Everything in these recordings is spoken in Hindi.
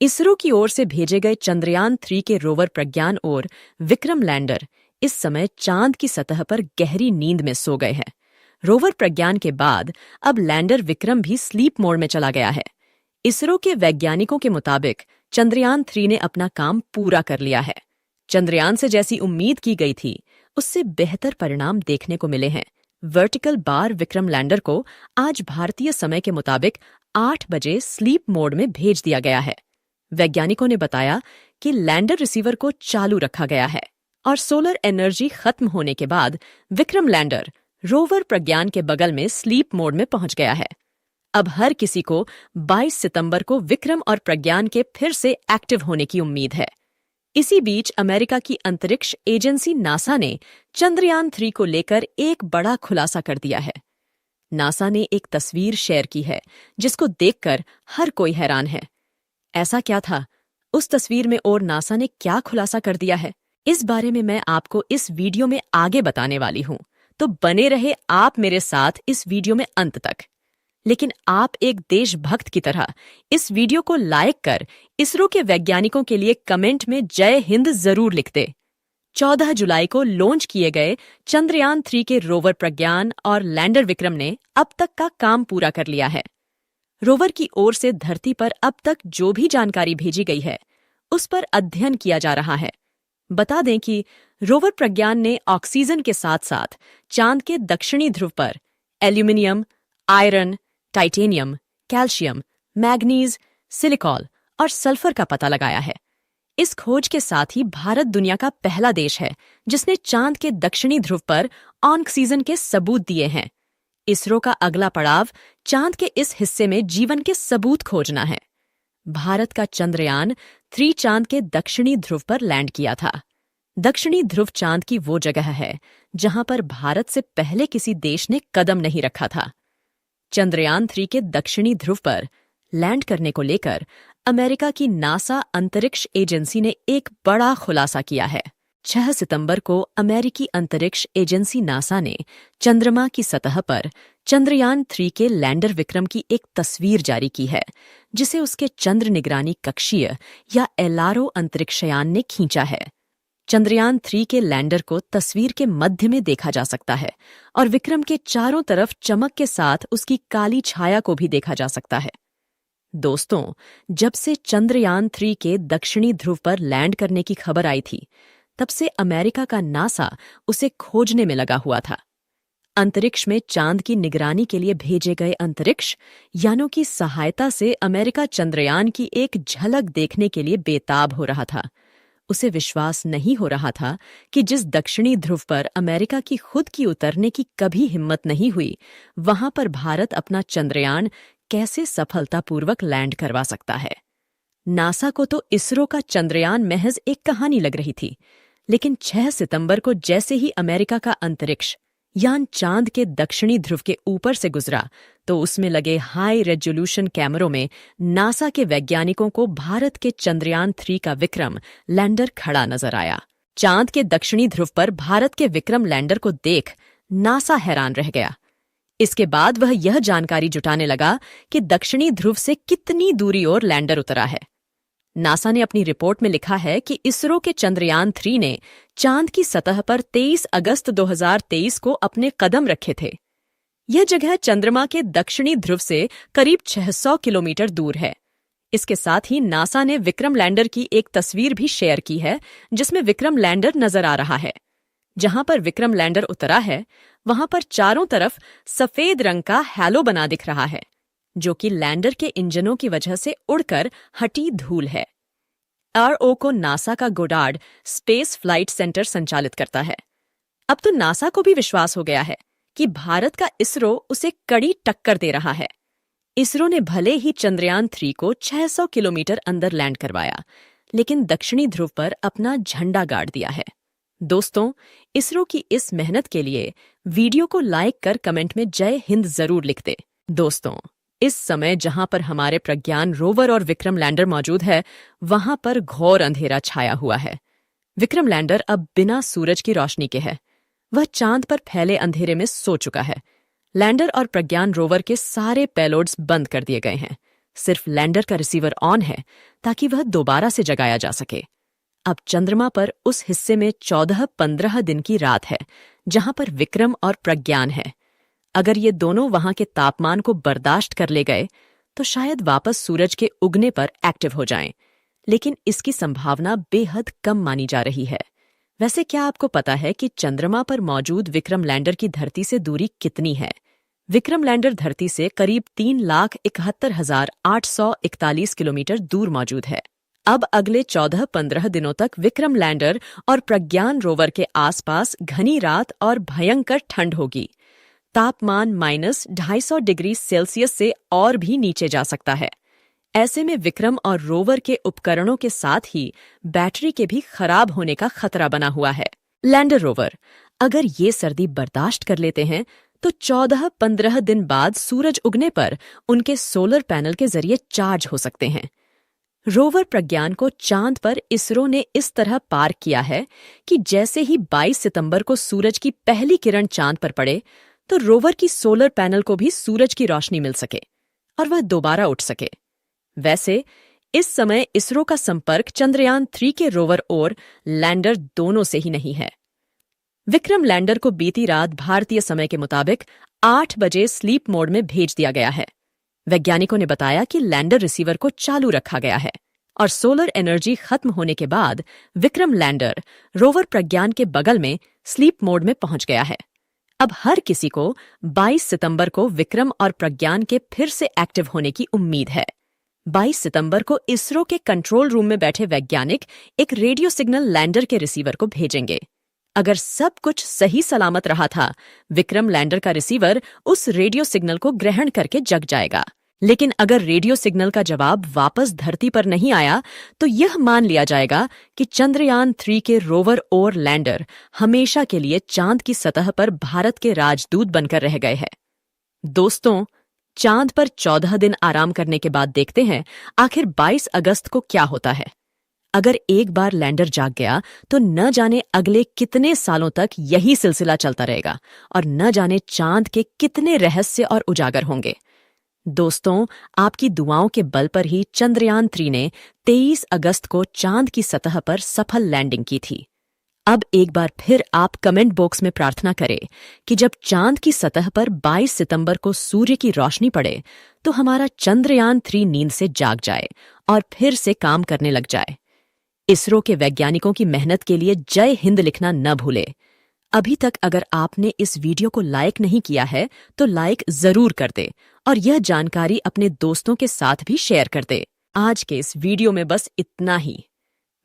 इसरो की ओर से भेजे गए चंद्रयान-3 के रोवर प्रज्ञान और विक्रम लैंडर इस समय चांद की सतह पर गहरी नींद में सो गए हैं। रोवर प्रज्ञान के बाद अब लैंडर विक्रम भी स्लीप मोड में चला गया है। इसरो के वैज्ञानिकों के मुताबिक चंद्रयान-3 ने अपना काम पूरा कर लिया है। चंद्रयान से जैसी उम्मीद की गई थी, उससे बेहतर परिणाम देखने को मिले हैं। वर्टिकल बार विक्रम लैंडर को आज भारतीय समय के मुताबिक 8 बजे स्लीप मोड में भेज दिया गया है। वैज्ञानिकों ने बताया कि लैंडर रिसीवर को चालू रखा गया है और सोलर एनर्जी खत्म होने के बाद विक्रम लैंडर रोवर प्रज्ञान के बगल में स्लीप मोड में पहुंच गया है। अब हर किसी को 22 सितंबर को विक्रम और प्रज्ञान के फिर से एक्टिव होने की उम्मीद है। इसी बीच अमेरिका की अंतरिक्ष एजेंसी नासा ने चंद्रयान-3 को लेकर एक बड़ा खुलासा कर दिया है। नासा ने एक तस्वीर शेयर की है जिसको देखकर हर कोई हैरान है। ऐसा क्या था उस तस्वीर में और नासा ने क्या खुलासा कर दिया है, इस बारे में मैं आपको इस वीडियो में आगे बताने वाली हूं, तो बने रहे आप मेरे साथ इस वीडियो में अंत तक। लेकिन आप एक देशभक्त की तरह इस वीडियो को लाइक कर इसरो के वैज्ञानिकों के लिए कमेंट में जय हिंद जरूर लिख दे। 14 जुलाई को लॉन्च किए गए चंद्रयान-3 के रोवर प्रज्ञान और लैंडर विक्रम ने अब तक का काम पूरा कर लिया है। रोवर की ओर से धरती पर अब तक जो भी जानकारी भेजी गई है, उस पर अध्ययन किया जा रहा है। बता दें कि रोवर प्रज्ञान ने ऑक्सीजन के साथ साथ चांद के दक्षिणी ध्रुव पर aluminium, iron, titanium, calcium, manganese, silicon और सल्फर का पता लगाया है। इस खोज के साथ ही भारत दुनिया का पहला देश है जिसने चांद के दक्षिणी ध्रुव पर ऑक्सीजन के सबूत दिए हैं। इसरो का अगला पड़ाव चांद के इस हिस्से में जीवन के सबूत खोजना है। भारत का चंद्रयान-3 चांद के दक्षिणी ध्रुव पर लैंड किया था। दक्षिणी ध्रुव चांद की वो जगह है जहां पर भारत से पहले किसी देश ने कदम नहीं रखा था। चंद्रयान-3 के दक्षिणी ध्रुव पर लैंड करने को लेकर अमेरिका की नासा अंतरिक्ष एजेंसी ने एक बड़ा खुलासा किया है। 6 सितंबर को अमेरिकी अंतरिक्ष एजेंसी नासा ने चंद्रमा की सतह पर चंद्रयान-3 के लैंडर विक्रम की एक तस्वीर जारी की है, जिसे उसके चंद्र निगरानी कक्षीय या एलआरओ अंतरिक्षयान ने खींचा है। चंद्रयान-3 के लैंडर को तस्वीर के मध्य में देखा जा सकता है और विक्रम के चारों तरफ चमक के साथ उसकी काली छाया को भी देखा जा सकता है। दोस्तों, जब से चंद्रयान-3 के दक्षिणी ध्रुव पर लैंड करने की खबर आई थी, तब से अमेरिका का नासा उसे खोजने में लगा हुआ था। अंतरिक्ष में चांद की निगरानी के लिए भेजे गए अंतरिक्ष यानों की सहायता से अमेरिका चंद्रयान की एक झलक देखने के लिए बेताब हो रहा था। उसे विश्वास नहीं हो रहा था कि जिस दक्षिणी ध्रुव पर अमेरिका की खुद की उतरने की कभी हिम्मत नहीं हुई, वहां पर भारत अपना चंद्रयान कैसे सफलतापूर्वक लैंड करवा सकता है। नासा को तो इसरो का चंद्रयान महज एक कहानी लग रही थी, लेकिन 6 सितंबर को जैसे ही अमेरिका का अंतरिक्ष यान चांद के दक्षिणी ध्रुव के ऊपर से गुजरा, तो उसमें लगे हाई रेजोल्यूशन कैमरों में नासा के वैज्ञानिकों को भारत के चंद्रयान-3 का विक्रम लैंडर खड़ा नजर आया। चांद के दक्षिणी ध्रुव पर भारत के विक्रम लैंडर को देख नासा हैरान रह गया। इसके बाद वह यह जानकारी जुटाने लगा कि दक्षिणी ध्रुव से कितनी दूरी और लैंडर उतरा है। नासा ने अपनी रिपोर्ट में लिखा है कि इसरो के चंद्रयान-3 ने चांद की सतह पर 23 अगस्त 2023 को अपने कदम रखे थे। यह जगह चंद्रमा के दक्षिणी ध्रुव से करीब 600 किलोमीटर दूर है। इसके साथ ही नासा ने विक्रम लैंडर की एक तस्वीर भी शेयर की है, जिसमें विक्रम लैंडर नजर आ रहा है। जहां पर विक्रम लैंडर उतरा है, वहां पर चारों तरफ सफेद रंग का हैलो बना दिख रहा है, जो कि लैंडर के इंजनों की वजह से उड़कर हटी धूल है। आरओ को नासा का गोडार्ड स्पेस फ्लाइट सेंटर संचालित करता है। अब तो नासा को भी विश्वास हो गया है कि भारत का इसरो उसे कड़ी टक्कर दे रहा है। इसरो ने भले ही चंद्रयान-3 को 600 किलोमीटर अंदर लैंड करवाया, लेकिन दक्षिणी ध्रुव पर अपना झंडा गाड़ दिया है। दोस्तों, इसरो की इस मेहनत के लिए वीडियो को लाइक कर कमेंट में जय हिंद जरूर लिख दे। दोस्तों, इस समय जहां पर हमारे प्रज्ञान रोवर और विक्रम लैंडर मौजूद है, वहां पर घोर अंधेरा छाया हुआ है। विक्रम लैंडर अब बिना सूरज की रोशनी के है। वह चांद पर फैले अंधेरे में सो चुका है। लैंडर और प्रज्ञान रोवर के सारे पेलोड्स बंद कर दिए गए हैं। सिर्फ लैंडर का रिसीवर ऑन है ताकि वह दोबारा से जगाया जा सके। अब चंद्रमा पर उस हिस्से में 14-15 दिन की रात है जहां पर विक्रम और प्रज्ञान है। अगर ये दोनों वहां के तापमान को बर्दाश्त कर ले गए तो शायद वापस सूरज के उगने पर एक्टिव हो जाएं, लेकिन इसकी संभावना बेहद कम मानी जा रही है। वैसे क्या आपको पता है कि चंद्रमा पर मौजूद विक्रम लैंडर की धरती से दूरी कितनी है? विक्रम लैंडर धरती से करीब 3,71,841 किलोमीटर दूर मौजूद है। अब अगले 14-15 दिनों तक विक्रम लैंडर और प्रज्ञान रोवर के आसपास घनी रात और भयंकर ठंड होगी। तापमान -250 डिग्री सेल्सियस से और भी नीचे जा सकता है। ऐसे में विक्रम और रोवर के उपकरणों के साथ ही बैटरी के भी खराब होने का खतरा बना हुआ है। लैंडर रोवर अगर ये सर्दी बर्दाश्त कर लेते हैं तो 14-15 दिन बाद सूरज उगने पर उनके सोलर पैनल के जरिए चार्ज हो सकते हैं। रोवर प्रज्ञान को चांद पर इसरो ने इस तरह पार्क किया है कि जैसे ही 22 सितंबर को सूरज की पहली किरण चांद पर पड़े तो रोवर की सोलर पैनल को भी सूरज की रोशनी मिल सके और वह दोबारा उठ सके। वैसे इस समय इसरो का संपर्क चंद्रयान-3 के रोवर और लैंडर दोनों से ही नहीं है। विक्रम लैंडर को बीती रात भारतीय समय के मुताबिक 8 बजे स्लीप मोड में भेज दिया गया है। वैज्ञानिकों ने बताया कि लैंडर रिसीवर को चालू रखा गया है और सोलर एनर्जी खत्म होने के बाद विक्रम लैंडर रोवर प्रज्ञान के बगल में स्लीप मोड में पहुंच गया है। अब हर किसी को 22 सितंबर को विक्रम और प्रज्ञान के फिर से एक्टिव होने की उम्मीद है। 22 सितंबर को इसरो के कंट्रोल रूम में बैठे वैज्ञानिक एक रेडियो सिग्नल लैंडर के रिसीवर को भेजेंगे। अगर सब कुछ सही सलामत रहा था, विक्रम लैंडर का रिसीवर उस रेडियो सिग्नल को ग्रहण करके जग जाएगा। लेकिन अगर रेडियो सिग्नल का जवाब वापस धरती पर नहीं आया तो यह मान लिया जाएगा कि चंद्रयान-3 के रोवर और लैंडर हमेशा के लिए चांद की सतह पर भारत के राजदूत बनकर रह गए हैं। दोस्तों, चांद पर 14 दिन आराम करने के बाद देखते हैं आखिर 22 अगस्त को क्या होता है। अगर एक बार लैंडर जाग गया तो न जाने अगले कितने सालों तक यही सिलसिला चलता रहेगा और न जाने चांद के कितने रहस्य और उजागर होंगे। दोस्तों, आपकी दुआओं के बल पर ही चंद्रयान-3 ने 23 अगस्त को चांद की सतह पर सफल लैंडिंग की थी। अब एक बार फिर आप कमेंट बॉक्स में प्रार्थना करें कि जब चांद की सतह पर 22 सितंबर को सूर्य की रोशनी पड़े तो हमारा चंद्रयान-3 नींद से जाग जाए और फिर से काम करने लग जाए। इसरो के वैज्ञानिकों की मेहनत के लिए जय हिंद लिखना न भूले। अभी तक अगर आपने इस वीडियो को लाइक नहीं किया है तो लाइक जरूर कर दे और यह जानकारी अपने दोस्तों के साथ भी शेयर कर दे। आज के इस वीडियो में बस इतना ही।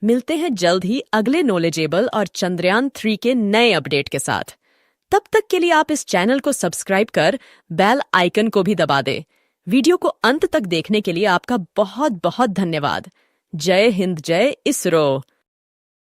मिलते हैं जल्द ही अगले नॉलेजेबल और चंद्रयान-3 के नए अपडेट के साथ। तब तक के लिए आप इस चैनल को सब्सक्राइब कर बेल आइकन को भी दबा दे। वीडियो को अंत तक देखने के लिए आपका बहुत बहुत धन्यवाद। जय हिंद, जय इसरो।